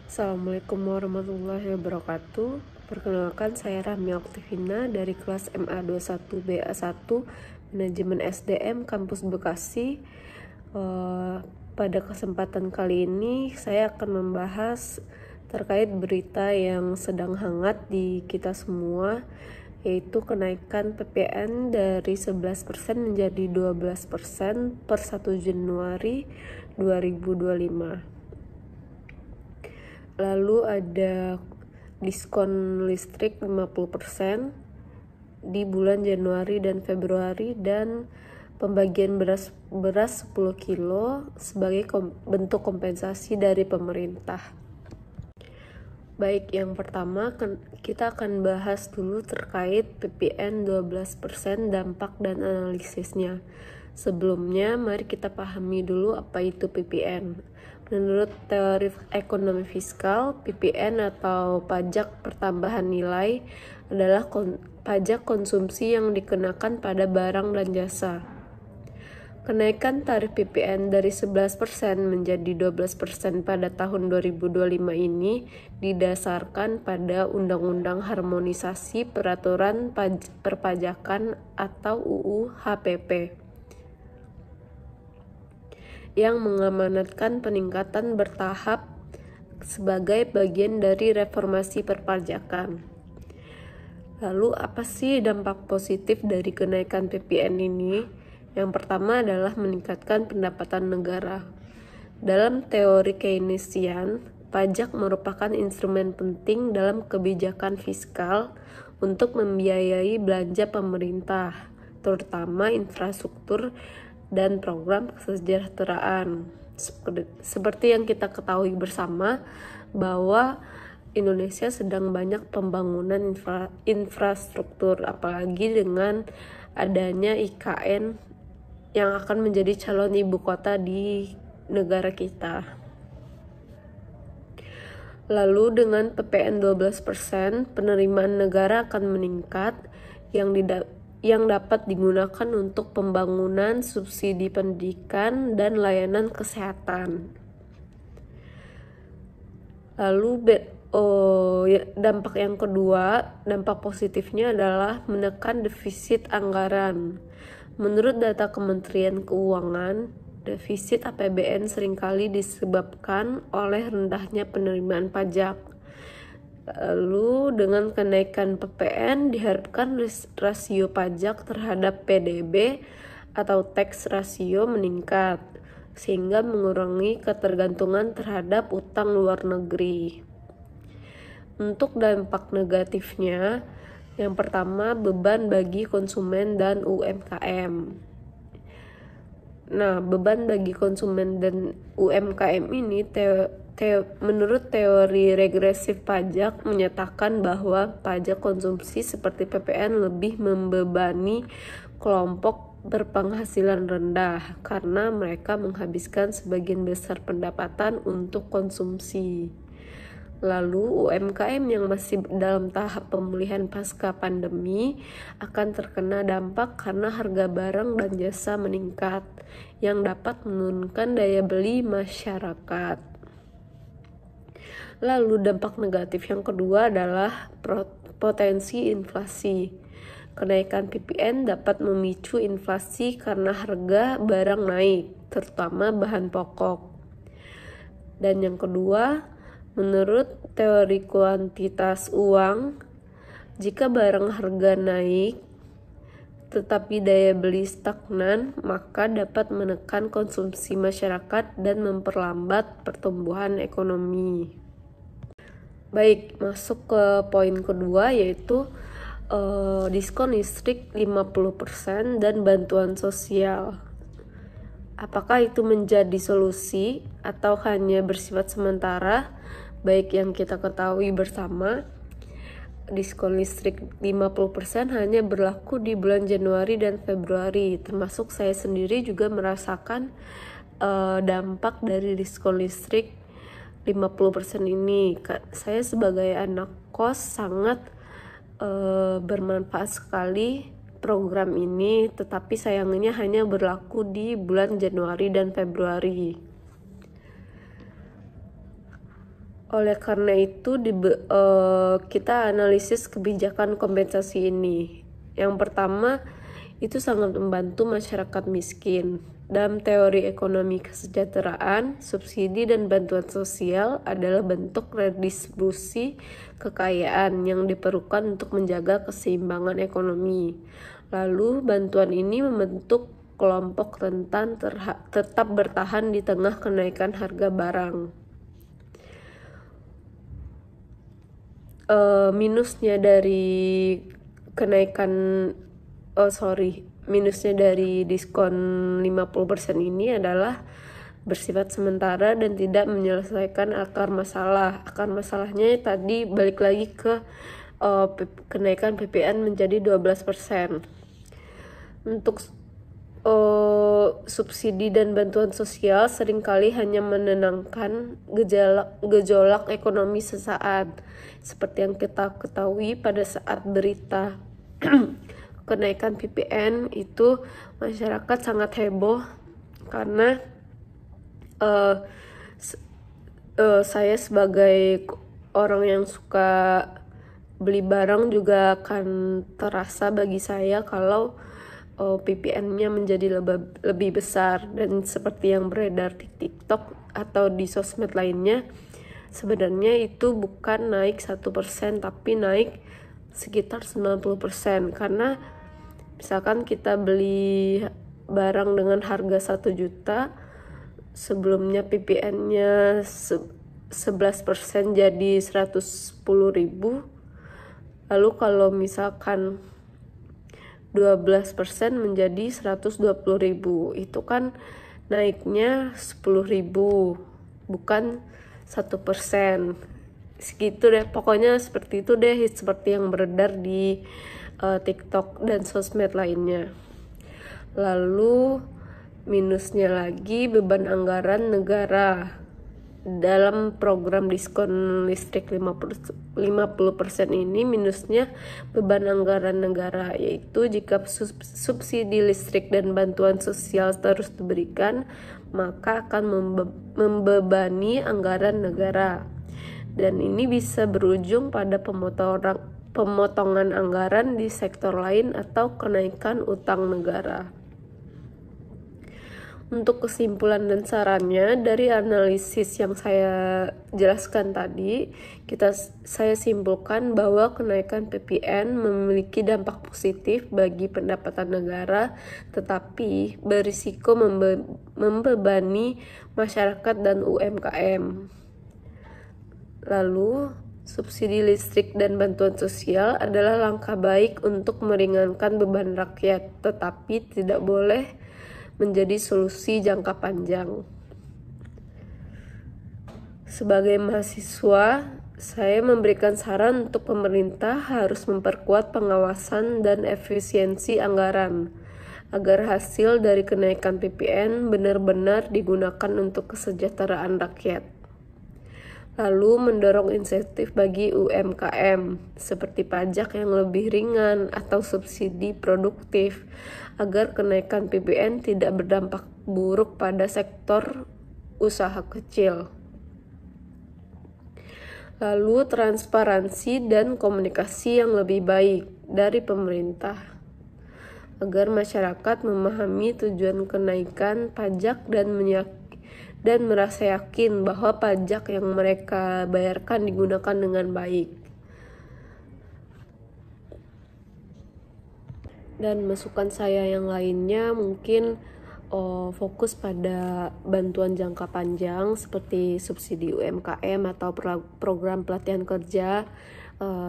Assalamualaikum warahmatullahi wabarakatuh. Perkenalkan, saya Rahmi Oktivina dari kelas MA21BA1 Manajemen SDM Kampus Bekasi. Pada kesempatan kali ini saya akan membahas terkait berita yang sedang hangat di kita semua, yaitu kenaikan PPN dari 11% menjadi 12% per 1 Januari 2025. Lalu ada diskon listrik 50% di bulan Januari dan Februari, dan pembagian beras 10 kilo sebagai bentuk kompensasi dari pemerintah. Baik, yang pertama kita akan bahas dulu terkait PPN 12% dampak dan analisisnya. Sebelumnya, mari kita pahami dulu apa itu PPN. Menurut teori ekonomi fiskal, PPN atau pajak pertambahan nilai adalah pajak konsumsi yang dikenakan pada barang dan jasa. Kenaikan tarif PPN dari 11% menjadi 12% pada tahun 2025 ini didasarkan pada Undang-Undang Harmonisasi Peraturan Perpajakan atau UU HPP, yang mengamanatkan peningkatan bertahap sebagai bagian dari reformasi perpajakan. Lalu apa sih dampak positif dari kenaikan PPN ini? Yang pertama adalah meningkatkan pendapatan negara. Dalam teori Keynesian, pajak merupakan instrumen penting dalam kebijakan fiskal untuk membiayai belanja pemerintah, terutama infrastruktur dan program kesejahteraan. Seperti yang kita ketahui bersama bahwa Indonesia sedang banyak pembangunan infrastruktur, apalagi dengan adanya IKN yang akan menjadi calon ibu kota di negara kita. Lalu dengan PPN 12%, penerimaan negara akan meningkat yang dapat digunakan untuk pembangunan, subsidi pendidikan, dan layanan kesehatan. Lalu dampak yang kedua, dampak positifnya adalah menekan defisit anggaran. Menurut data Kementerian Keuangan, defisit APBN seringkali disebabkan oleh rendahnya penerimaan pajak. Lalu dengan kenaikan PPN diharapkan rasio pajak terhadap PDB atau tax ratio meningkat, sehingga mengurangi ketergantungan terhadap utang luar negeri. Untuk dampak negatifnya, yang pertama, beban bagi konsumen dan UMKM. Nah, beban bagi konsumen dan UMKM ini menurut teori regresif pajak menyatakan bahwa pajak konsumsi seperti PPN lebih membebani kelompok berpenghasilan rendah karena mereka menghabiskan sebagian besar pendapatan untuk konsumsi. Lalu UMKM yang masih dalam tahap pemulihan pasca pandemi akan terkena dampak karena harga barang dan jasa meningkat, yang dapat menurunkan daya beli masyarakat. Lalu dampak negatif yang kedua adalah potensi inflasi. Kenaikan PPN dapat memicu inflasi karena harga barang naik, terutama bahan pokok. Dan yang kedua, menurut teori kuantitas uang, jika barang harga naik tetapi daya beli stagnan, maka dapat menekan konsumsi masyarakat dan memperlambat pertumbuhan ekonomi. Baik, masuk ke poin kedua, yaitu diskon listrik 50% dan bantuan sosial. Apakah itu menjadi solusi atau hanya bersifat sementara? Baik, yang kita ketahui bersama, diskon listrik 50% hanya berlaku di bulan Januari dan Februari. Termasuk saya sendiri juga merasakan dampak dari diskon listrik 50% ini. Saya sebagai anak kos sangat bermanfaat sekali program ini, tetapi sayangnya hanya berlaku di bulan Januari dan Februari. Oleh karena itu kita analisis kebijakan kompensasi ini. Yang pertama, itu sangat membantu masyarakat miskin. Dalam teori ekonomi kesejahteraan, subsidi dan bantuan sosial adalah bentuk redistribusi kekayaan yang diperlukan untuk menjaga keseimbangan ekonomi. Lalu bantuan ini membentuk kelompok rentan tetap bertahan di tengah kenaikan harga barang. Minusnya dari minusnya dari diskon 50% ini adalah bersifat sementara dan tidak menyelesaikan akar masalah. Akar masalahnya tadi balik lagi ke kenaikan PPN menjadi 12%. Untuk subsidi dan bantuan sosial seringkali hanya menenangkan gejolak ekonomi sesaat. Seperti yang kita ketahui pada saat berita kenaikan PPN itu, masyarakat sangat heboh karena saya sebagai orang yang suka beli barang juga akan terasa bagi saya kalau PPN-nya menjadi lebih besar. Dan seperti yang beredar di TikTok atau di sosmed lainnya, sebenarnya itu bukan naik 1%, tapi naik sekitar 90%. Karena misalkan kita beli barang dengan harga 1 juta, sebelumnya PPN-nya 11% jadi 110.000. Lalu kalau misalkan 12% menjadi 120.000, itu kan naiknya 10.000, bukan 1%. Segitu deh, pokoknya seperti itu deh, seperti yang beredar di TikTok dan sosmed lainnya. Lalu minusnya lagi beban anggaran negara. Dalam program diskon listrik 50% ini, minusnya beban anggaran negara, yaitu jika subsidi listrik dan bantuan sosial terus diberikan, maka akan membebani anggaran negara. Dan ini bisa berujung pada pemotongan anggaran di sektor lain atau kenaikan utang negara. Untuk kesimpulan dan sarannya dari analisis yang saya jelaskan tadi, saya simpulkan bahwa kenaikan PPN memiliki dampak positif bagi pendapatan negara, tetapi berisiko membebani masyarakat dan UMKM. Lalu, subsidi listrik dan bantuan sosial adalah langkah baik untuk meringankan beban rakyat, tetapi tidak boleh menjadi solusi jangka panjang. Sebagai mahasiswa, saya memberikan saran untuk pemerintah harus memperkuat pengawasan dan efisiensi anggaran agar hasil dari kenaikan PPN benar-benar digunakan untuk kesejahteraan rakyat. Lalu mendorong insentif bagi UMKM seperti pajak yang lebih ringan atau subsidi produktif agar kenaikan PPN tidak berdampak buruk pada sektor usaha kecil. Lalu transparansi dan komunikasi yang lebih baik dari pemerintah agar masyarakat memahami tujuan kenaikan pajak dan merasa yakin bahwa pajak yang mereka bayarkan digunakan dengan baik. Dan masukan saya yang lainnya mungkin fokus pada bantuan jangka panjang seperti subsidi UMKM atau program pelatihan kerja.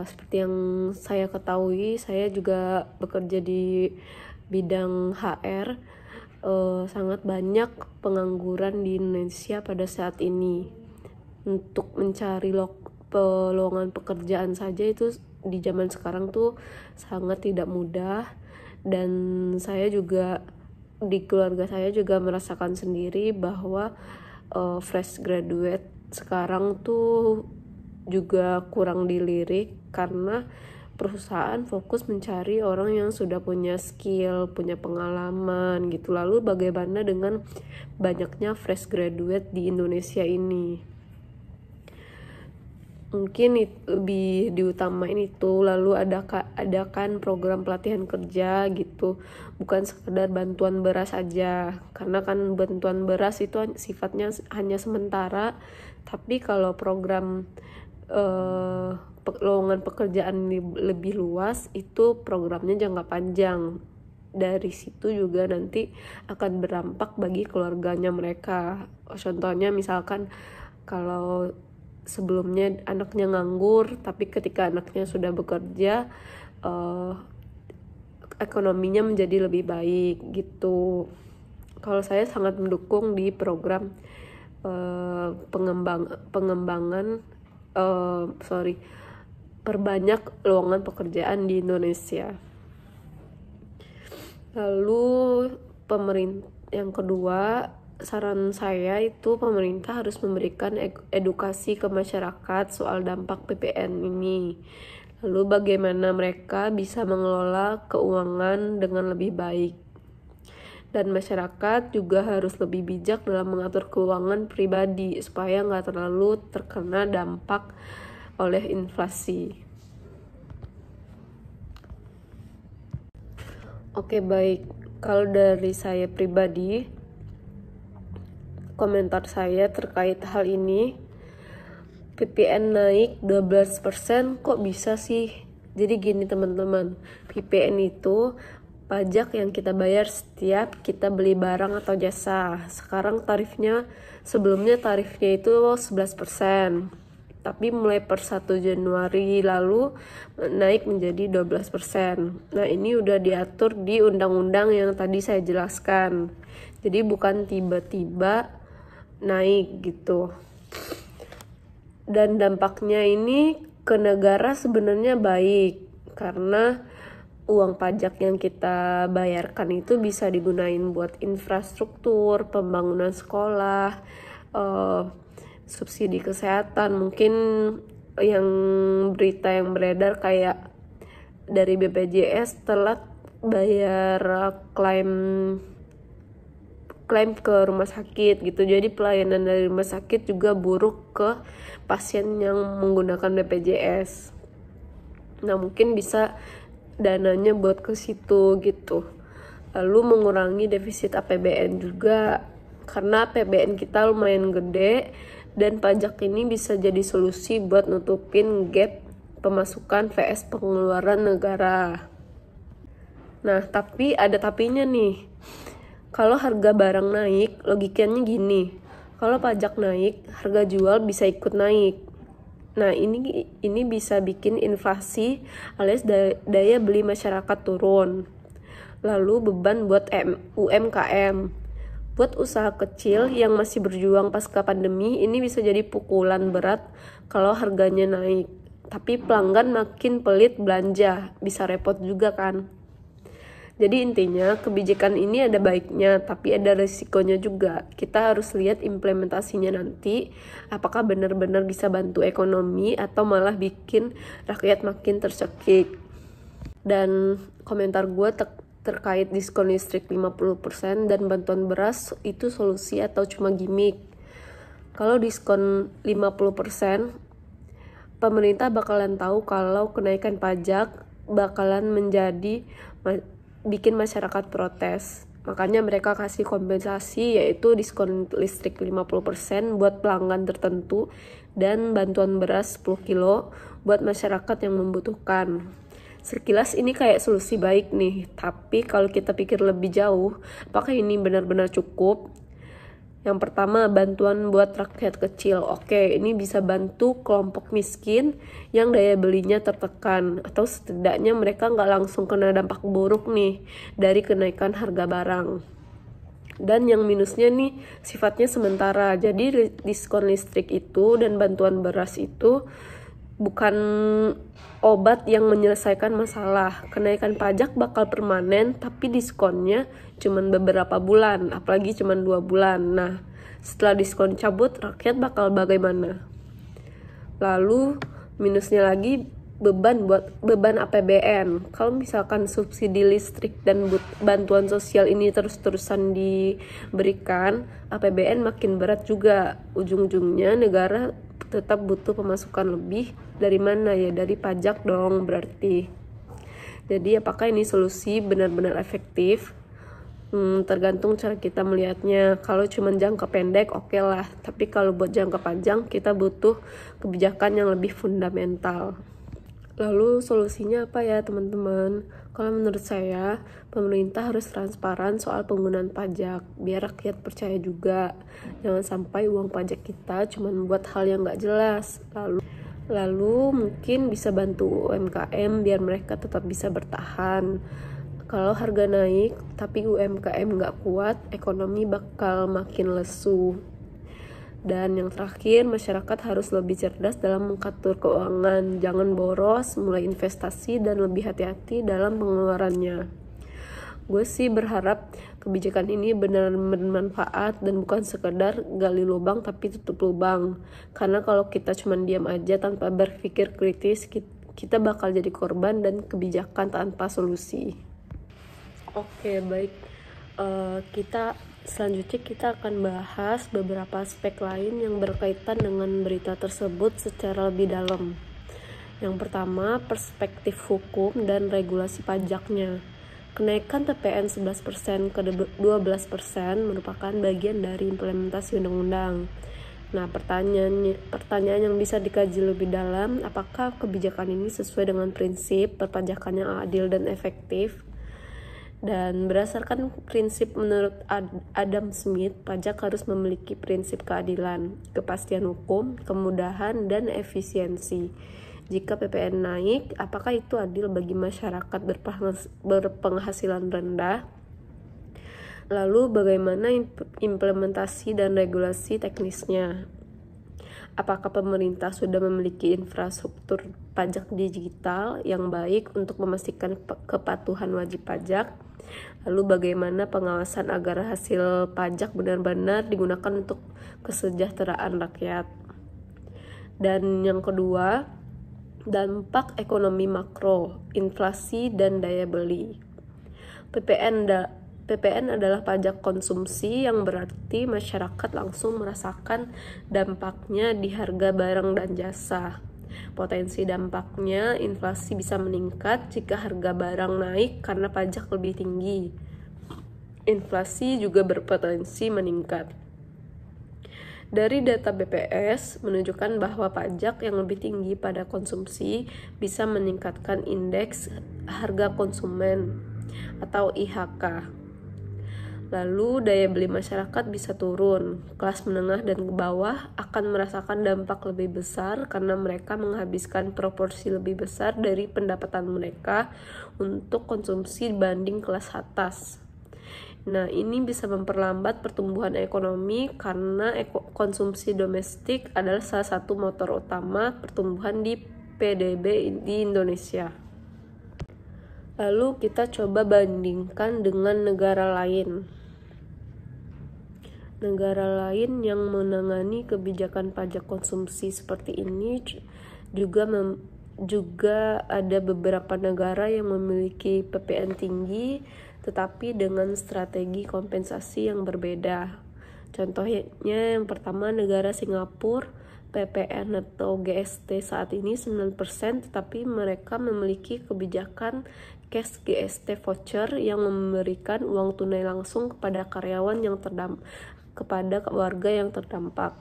Seperti yang saya ketahui, saya juga bekerja di bidang HR. Sangat banyak pengangguran di Indonesia pada saat ini. Untuk mencari peluangan pekerjaan saja itu di zaman sekarang tuh sangat tidak mudah. Dan saya juga, di keluarga saya juga merasakan sendiri bahwa fresh graduate sekarang tuh juga kurang dilirik karena perusahaan fokus mencari orang yang sudah punya skill, punya pengalaman gitu. Lalu bagaimana dengan banyaknya fresh graduate di Indonesia ini? mungkin lebih diutamain itu. Lalu adakan program pelatihan kerja gitu, bukan sekedar bantuan beras aja, karena kan bantuan beras itu sifatnya hanya sementara. Tapi kalau program lowongan pekerjaan lebih luas, itu programnya jangka panjang. Dari situ juga nanti akan berdampak bagi keluarganya mereka. Contohnya misalkan kalau sebelumnya anaknya nganggur, tapi ketika anaknya sudah bekerja, ekonominya menjadi lebih baik gitu. Kalau saya sangat mendukung di program perbanyak lowongan pekerjaan di Indonesia. Lalu yang kedua, saran saya itu pemerintah harus memberikan edukasi ke masyarakat soal dampak PPN ini. Lalu bagaimana mereka bisa mengelola keuangan dengan lebih baik. Dan masyarakat juga harus lebih bijak dalam mengatur keuangan pribadi supaya nggak terlalu terkena dampak oleh inflasi. Oke, baik. Kalau dari saya pribadi, komentar saya terkait hal ini, PPN naik 12%, kok bisa sih? Jadi gini teman-teman, PPN itu pajak yang kita bayar setiap kita beli barang atau jasa. Sekarang sebelumnya tarifnya itu 11%. Tapi mulai per 1 Januari lalu naik menjadi 12%. Nah, ini udah diatur di undang-undang yang tadi saya jelaskan. Jadi bukan tiba-tiba naik gitu. Dan dampaknya ini ke negara sebenarnya baik, karena uang pajak yang kita bayarkan itu bisa digunain buat infrastruktur, pembangunan sekolah, subsidi kesehatan. Mungkin yang berita yang beredar kayak dari BPJS telat bayar klaim ke rumah sakit gitu. Jadi pelayanan dari rumah sakit juga buruk ke pasien yang menggunakan BPJS. Nah, mungkin bisa dananya buat ke situ gitu. Lalu mengurangi defisit APBN juga, karena APBN kita lumayan gede, dan pajak ini bisa jadi solusi buat nutupin gap pemasukan vs pengeluaran negara. Nah, tapi ada tapinya nih. Kalau harga barang naik, logikanya gini. Kalau pajak naik, harga jual bisa ikut naik. Nah, ini bisa bikin inflasi alias daya beli masyarakat turun. Lalu beban buat UMKM. Buat usaha kecil yang masih berjuang pasca pandemi, ini bisa jadi pukulan berat kalau harganya naik. Tapi pelanggan makin pelit belanja, bisa repot juga kan. Jadi intinya, kebijakan ini ada baiknya, tapi ada risikonya juga. Kita harus lihat implementasinya nanti, apakah benar-benar bisa bantu ekonomi atau malah bikin rakyat makin tercekik. Dan komentar gue terkait diskon listrik 50% dan bantuan beras itu solusi atau cuma gimmick. Kalau diskon 50%, pemerintah bakalan tahu kalau kenaikan pajak bakalan bikin masyarakat protes. Makanya mereka kasih kompensasi, yaitu diskon listrik 50% buat pelanggan tertentu dan bantuan beras 10 kilo buat masyarakat yang membutuhkan. Sekilas ini kayak solusi baik nih, tapi kalau kita pikir lebih jauh, apakah ini benar-benar cukup? Yang pertama, bantuan buat rakyat kecil. Oke, ini bisa bantu kelompok miskin yang daya belinya tertekan, atau setidaknya mereka nggak langsung kena dampak buruk nih dari kenaikan harga barang. Dan yang minusnya nih sifatnya sementara. Jadi diskon listrik itu dan bantuan beras itu bukan obat yang menyelesaikan masalah. Kenaikan pajak bakal permanen, tapi diskonnya cuman beberapa bulan, apalagi cuman 2 bulan. Nah, setelah diskon cabut, rakyat bakal bagaimana? Lalu minusnya lagi beban APBN. Kalau misalkan subsidi listrik dan bantuan sosial ini terus-terusan diberikan, APBN makin berat juga. Ujung-ujungnya negara tetap butuh pemasukan lebih. Dari mana ya? Dari pajak dong berarti. Jadi apakah ini solusi benar-benar efektif? Tergantung cara kita melihatnya. Kalau cuma jangka pendek oke lah, tapi kalau buat jangka panjang kita butuh kebijakan yang lebih fundamental. Lalu solusinya apa ya teman-teman? Kalau menurut saya, pemerintah harus transparan soal penggunaan pajak, biar rakyat percaya juga. Jangan sampai uang pajak kita cuma buat hal yang gak jelas. Lalu mungkin bisa bantu UMKM biar mereka tetap bisa bertahan. Kalau harga naik tapi UMKM nggak kuat, ekonomi bakal makin lesu. Dan yang terakhir, masyarakat harus lebih cerdas dalam mengatur keuangan. Jangan boros, mulai investasi, dan lebih hati-hati dalam pengeluarannya. Gue sih berharap kebijakan ini benar bermanfaat dan bukan sekedar gali lubang tapi tutup lubang. Karena kalau kita cuma diam aja tanpa berpikir kritis, kita bakal jadi korban dan kebijakan tanpa solusi. Oke, baik. Selanjutnya kita akan bahas beberapa aspek lain yang berkaitan dengan berita tersebut secara lebih dalam. Yang pertama, perspektif hukum dan regulasi pajaknya. Kenaikan TPN 11% ke 12% merupakan bagian dari implementasi undang-undang. Nah, pertanyaan yang bisa dikaji lebih dalam, apakah kebijakan ini sesuai dengan prinsip perpajakan yang adil dan efektif? Dan berdasarkan prinsip menurut Adam Smith, pajak harus memiliki prinsip keadilan, kepastian hukum, kemudahan, dan efisiensi. Jika PPN naik, apakah itu adil bagi masyarakat berpenghasilan rendah? Lalu bagaimana implementasi dan regulasi teknisnya? Apakah pemerintah sudah memiliki infrastruktur pajak digital yang baik untuk memastikan kepatuhan wajib pajak? Lalu bagaimana pengawasan agar hasil pajak benar-benar digunakan untuk kesejahteraan rakyat? Dan yang kedua, dampak ekonomi makro, inflasi dan daya beli. PPN adalah pajak konsumsi yang berarti masyarakat langsung merasakan dampaknya di harga barang dan jasa. Potensi dampaknya, inflasi bisa meningkat jika harga barang naik karena pajak lebih tinggi. Inflasi juga berpotensi meningkat. Dari data BPS menunjukkan bahwa pajak yang lebih tinggi pada konsumsi bisa meningkatkan indeks harga konsumen atau IHK. Lalu daya beli masyarakat bisa turun. Kelas menengah dan ke bawah akan merasakan dampak lebih besar karena mereka menghabiskan proporsi lebih besar dari pendapatan mereka untuk konsumsi dibanding kelas atas. Nah, ini bisa memperlambat pertumbuhan ekonomi karena konsumsi domestik adalah salah satu motor utama pertumbuhan di PDB di Indonesia. Lalu kita coba bandingkan dengan negara lain. Negara lain yang menangani kebijakan pajak konsumsi seperti ini juga ada beberapa negara yang memiliki PPN tinggi tetapi dengan strategi kompensasi yang berbeda. Contohnya yang pertama negara Singapura, PPN atau GST saat ini 9%, tetapi mereka memiliki kebijakan cash GST voucher yang memberikan uang tunai langsung kepada karyawan yang kepada warga yang terdampak.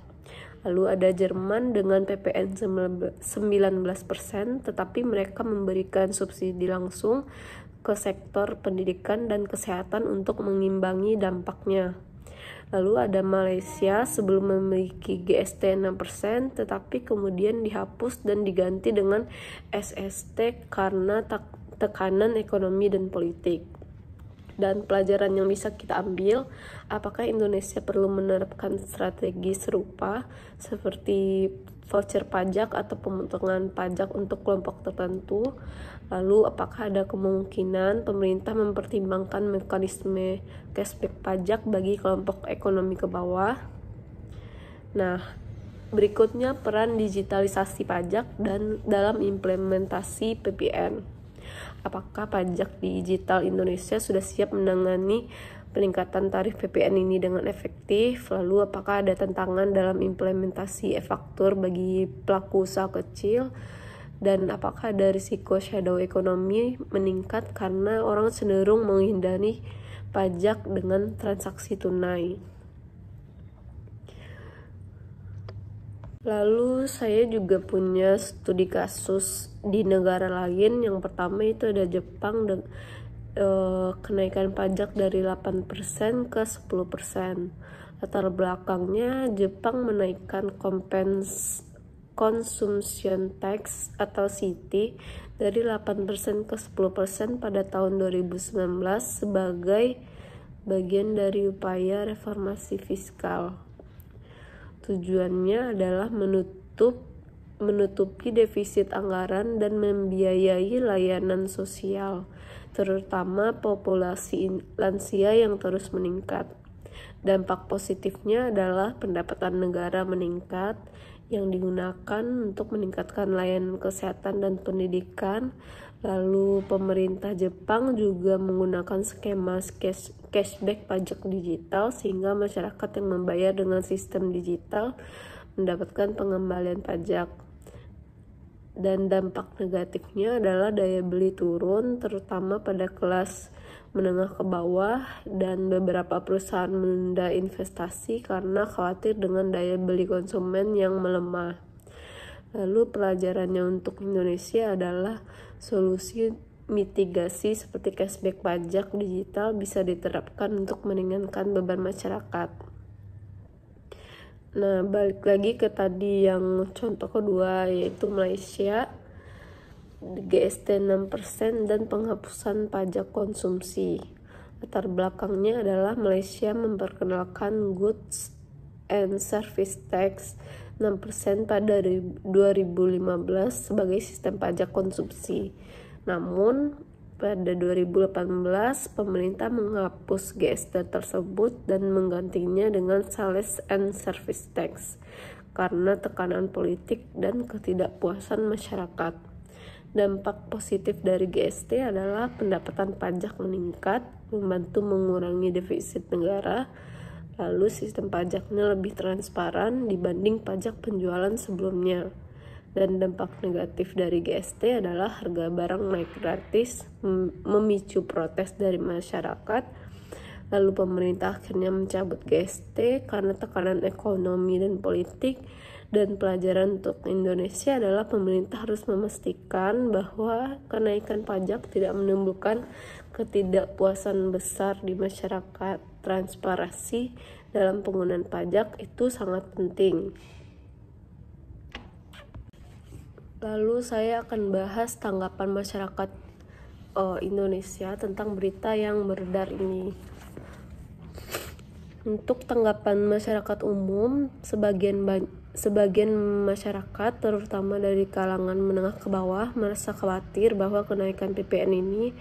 Lalu ada Jerman dengan PPN 19%, tetapi mereka memberikan subsidi langsung ke sektor pendidikan dan kesehatan untuk mengimbangi dampaknya. Lalu ada Malaysia sebelum memiliki GST 6%, tetapi kemudian dihapus dan diganti dengan SST karena tekanan ekonomi dan politik. Dan pelajaran yang bisa kita ambil, apakah Indonesia perlu menerapkan strategi serupa seperti voucher pajak atau pemotongan pajak untuk kelompok tertentu? Lalu apakah ada kemungkinan pemerintah mempertimbangkan mekanisme cashback pajak bagi kelompok ekonomi ke bawah? Nah, berikutnya peran digitalisasi pajak dan dalam implementasi PPN. Apakah pajak digital Indonesia sudah siap menangani peningkatan tarif PPN ini dengan efektif? Lalu apakah ada tantangan dalam implementasi e-faktur bagi pelaku usaha kecil? Dan apakah ada risiko shadow ekonomi meningkat karena orang cenderung menghindari pajak dengan transaksi tunai? Lalu saya juga punya studi kasus di negara lain. Yang pertama itu ada Jepang, kenaikan pajak dari 8% ke 10%. Latar belakangnya, Jepang menaikkan consumption tax atau CT dari 8% ke 10% pada tahun 2019 sebagai bagian dari upaya reformasi fiskal. Tujuannya adalah menutupi defisit anggaran dan membiayai layanan sosial, terutama populasi lansia yang terus meningkat. Dampak positifnya adalah pendapatan negara meningkat yang digunakan untuk meningkatkan layanan kesehatan dan pendidikan. Lalu pemerintah Jepang juga menggunakan skema cashback pajak digital sehingga masyarakat yang membayar dengan sistem digital mendapatkan pengembalian pajak. Dan dampak negatifnya adalah daya beli turun, terutama pada kelas menengah ke bawah, dan beberapa perusahaan menunda investasi karena khawatir dengan daya beli konsumen yang melemah. Lalu pelajarannya untuk Indonesia adalah solusi mitigasi seperti cashback pajak digital bisa diterapkan untuk meringankan beban masyarakat. Nah, balik lagi ke tadi yang contoh kedua, yaitu Malaysia, GST 6% dan penghapusan pajak konsumsi. Latar belakangnya adalah Malaysia memperkenalkan Goods and Service Tax 6% pada 2015 sebagai sistem pajak konsumsi. Namun, pada 2018, pemerintah menghapus GST tersebut dan menggantinya dengan Sales and Service Tax karena tekanan politik dan ketidakpuasan masyarakat. Dampak positif dari GST adalah pendapatan pajak meningkat, membantu mengurangi defisit negara. Lalu sistem pajaknya lebih transparan dibanding pajak penjualan sebelumnya. Dan dampak negatif dari GST adalah harga barang naik gratis, memicu protes dari masyarakat. Lalu pemerintah akhirnya mencabut GST karena tekanan ekonomi dan politik. Dan pelajaran untuk Indonesia adalah pemerintah harus memastikan bahwa kenaikan pajak tidak menimbulkan ketidakpuasan besar di masyarakat. Transparansi dalam penggunaan pajak itu sangat penting. Lalu saya akan bahas tanggapan masyarakat Indonesia tentang berita yang beredar ini. Untuk tanggapan masyarakat umum, sebagian masyarakat, terutama dari kalangan menengah ke bawah, merasa khawatir bahwa kenaikan PPN ini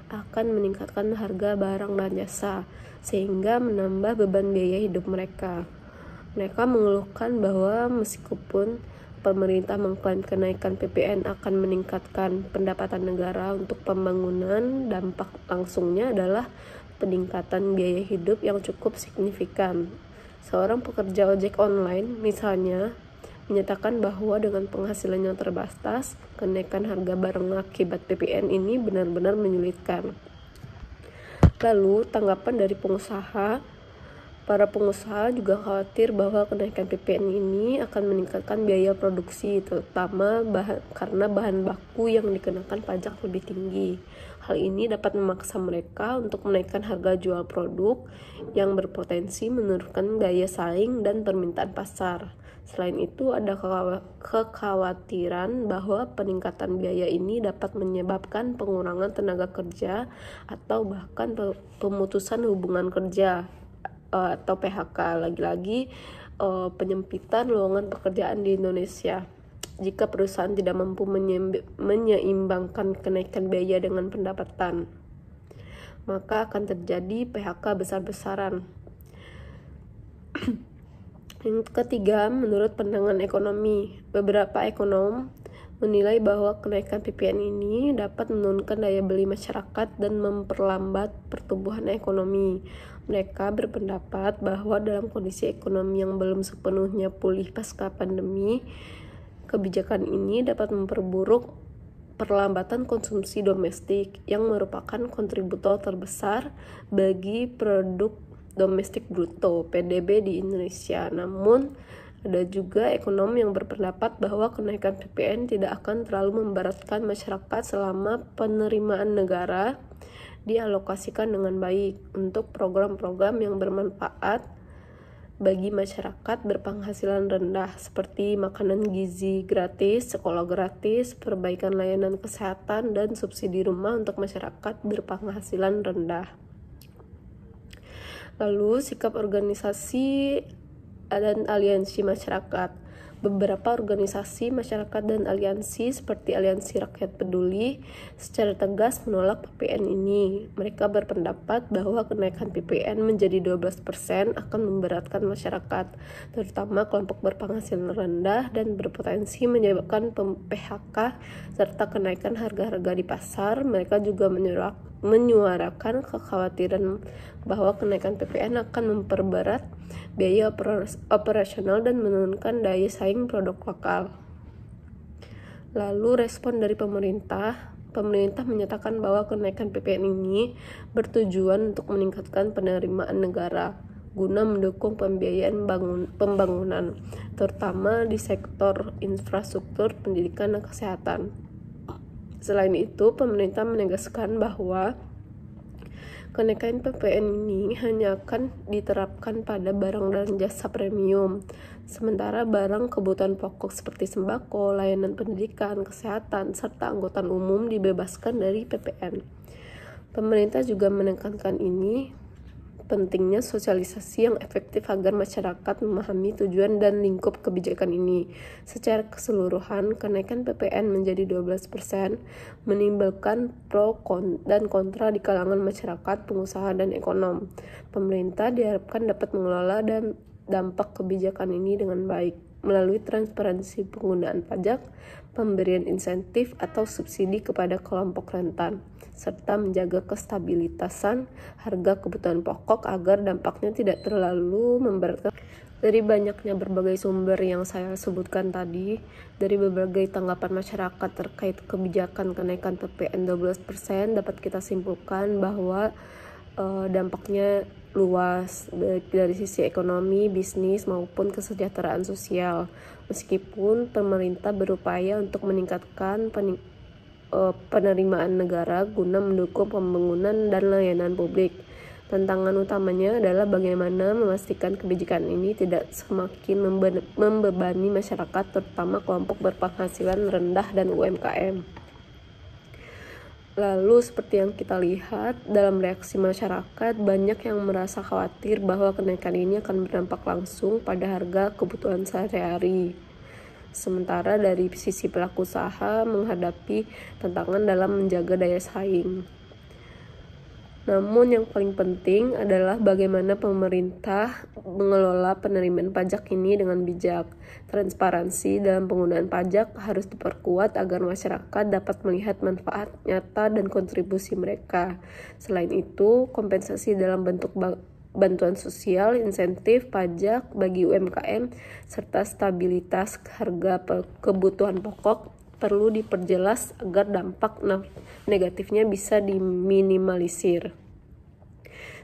akan meningkatkan harga barang dan jasa, sehingga menambah beban biaya hidup mereka. Mereka mengeluhkan bahwa meskipun pemerintah mengklaim kenaikan PPN akan meningkatkan pendapatan negara untuk pembangunan, dampak langsungnya adalah peningkatan biaya hidup yang cukup signifikan. Seorang pekerja ojek online, misalnya, menyatakan bahwa dengan penghasilan yang terbatas, kenaikan harga barang akibat PPN ini benar-benar menyulitkan. Lalu, tanggapan dari pengusaha. Para pengusaha juga khawatir bahwa kenaikan PPN ini akan meningkatkan biaya produksi, terutama karena bahan baku yang dikenakan pajak lebih tinggi. Hal ini dapat memaksa mereka untuk menaikkan harga jual produk yang berpotensi menurunkan daya saing dan permintaan pasar. Selain itu, ada kekhawatiran bahwa peningkatan biaya ini dapat menyebabkan pengurangan tenaga kerja atau bahkan pemutusan hubungan kerja atau PHK. Lagi-lagi penyempitan lowongan pekerjaan di Indonesia. Jika perusahaan tidak mampu menyeimbangkan kenaikan biaya dengan pendapatan, maka akan terjadi PHK besar-besaran. Yang ketiga, menurut pandangan ekonomi, beberapa ekonom menilai bahwa kenaikan PPN ini dapat menurunkan daya beli masyarakat dan memperlambat pertumbuhan ekonomi. Mereka berpendapat bahwa dalam kondisi ekonomi yang belum sepenuhnya pulih pasca pandemi, kebijakan ini dapat memperburuk perlambatan konsumsi domestik yang merupakan kontributor terbesar bagi produk domestik bruto (PDB) di Indonesia. Namun, ada juga ekonom yang berpendapat bahwa kenaikan PPN tidak akan terlalu memberatkan masyarakat selama penerimaan negara dialokasikan dengan baik untuk program-program yang bermanfaat bagi masyarakat berpenghasilan rendah seperti makanan gizi gratis, sekolah gratis, perbaikan layanan kesehatan, dan subsidi rumah untuk masyarakat berpenghasilan rendah. Lalu, sikap organisasi dan aliansi masyarakat. Beberapa organisasi masyarakat dan aliansi seperti Aliansi Rakyat Peduli secara tegas menolak PPN ini. Mereka berpendapat bahwa kenaikan PPN menjadi 12% akan memberatkan masyarakat, terutama kelompok berpenghasilan rendah dan berpotensi menyebabkan PHK serta kenaikan harga-harga di pasar. Mereka juga menyuarakan kekhawatiran bahwa kenaikan PPN akan memperberat biaya operasional dan menurunkan daya saing produk lokal. Lalu respon dari pemerintah menyatakan bahwa kenaikan PPN ini bertujuan untuk meningkatkan penerimaan negara guna mendukung pembiayaan pembangunan, terutama di sektor infrastruktur, pendidikan, dan kesehatan. Selain itu, pemerintah menegaskan bahwa kenaikan PPN ini hanya akan diterapkan pada barang dan jasa premium, sementara barang kebutuhan pokok seperti sembako, layanan pendidikan, kesehatan, serta angkutan umum dibebaskan dari PPN. Pemerintah juga menekankan pentingnya sosialisasi yang efektif agar masyarakat memahami tujuan dan lingkup kebijakan ini. Secara keseluruhan, kenaikan PPN menjadi 12% menimbulkan pro dan kontra di kalangan masyarakat, pengusaha, dan ekonom. Pemerintah diharapkan dapat mengelola dan dampak kebijakan ini dengan baik melalui transparansi penggunaan pajak, pemberian insentif atau subsidi kepada kelompok rentan, serta menjaga kestabilitasan harga kebutuhan pokok agar dampaknya tidak terlalu memberatkan. Dari banyaknya berbagai sumber yang saya sebutkan tadi, dari berbagai tanggapan masyarakat terkait kebijakan kenaikan PPN 12%, dapat kita simpulkan bahwa dampaknya luas baik dari sisi ekonomi, bisnis, maupun kesejahteraan sosial. Meskipun pemerintah berupaya untuk meningkatkan penerimaan negara guna mendukung pembangunan dan layanan publik, tantangan utamanya adalah bagaimana memastikan kebijakan ini tidak semakin membebani masyarakat, terutama kelompok berpenghasilan rendah dan UMKM. Lalu seperti yang kita lihat dalam reaksi masyarakat, banyak yang merasa khawatir bahwa kenaikan ini akan berdampak langsung pada harga kebutuhan sehari-hari. Sementara dari sisi pelaku usaha menghadapi tantangan dalam menjaga daya saing. Namun yang paling penting adalah bagaimana pemerintah mengelola penerimaan pajak ini dengan bijak. Transparansi dalam penggunaan pajak harus diperkuat agar masyarakat dapat melihat manfaat nyata dan kontribusi mereka. Selain itu, kompensasi dalam bentuk bantuan sosial, insentif, pajak bagi UMKM, serta stabilitas harga kebutuhan pokok perlu diperjelas agar dampak negatifnya bisa diminimalisir.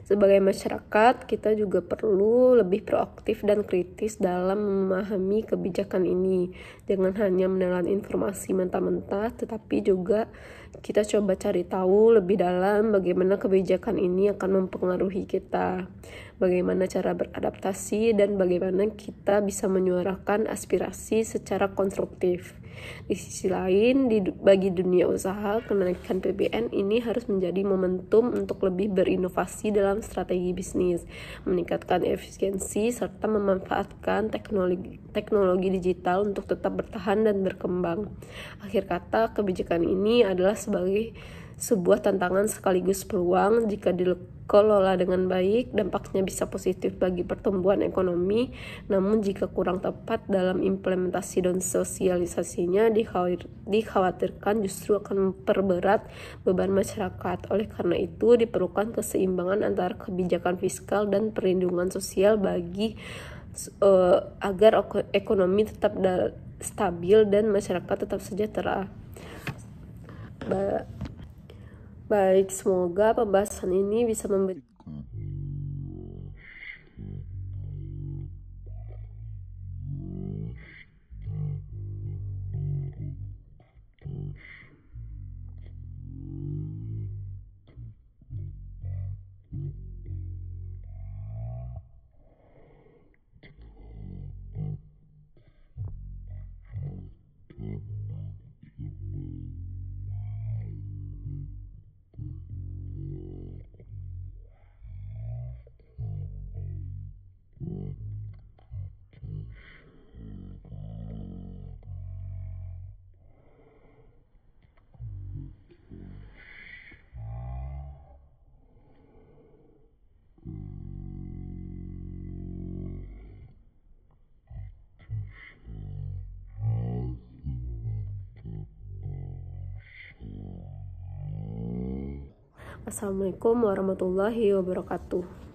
Sebagai masyarakat, kita juga perlu lebih proaktif dan kritis dalam memahami kebijakan ini. Jangan hanya menelan informasi mentah-mentah, tetapi juga kita coba cari tahu lebih dalam bagaimana kebijakan ini akan mempengaruhi kita, bagaimana cara beradaptasi, dan bagaimana kita bisa menyuarakan aspirasi secara konstruktif. Di sisi lain, bagi dunia usaha, kenaikan PPN ini harus menjadi momentum untuk lebih berinovasi dalam strategi bisnis, meningkatkan efisiensi, serta memanfaatkan teknologi digital untuk tetap bertahan dan berkembang. Akhir kata, kebijakan ini adalah sebagai sebuah tantangan sekaligus peluang. Jika dikelola dengan baik, dampaknya bisa positif bagi pertumbuhan ekonomi. Namun jika kurang tepat dalam implementasi dan sosialisasinya, dikhawatirkan justru akan memperberat beban masyarakat. Oleh karena itu, diperlukan keseimbangan antara kebijakan fiskal dan perlindungan sosial agar ekonomi tetap stabil dan masyarakat tetap sejahtera. Baik, semoga pembahasan ini bisa memberi Assalamualaikum warahmatullahi wabarakatuh.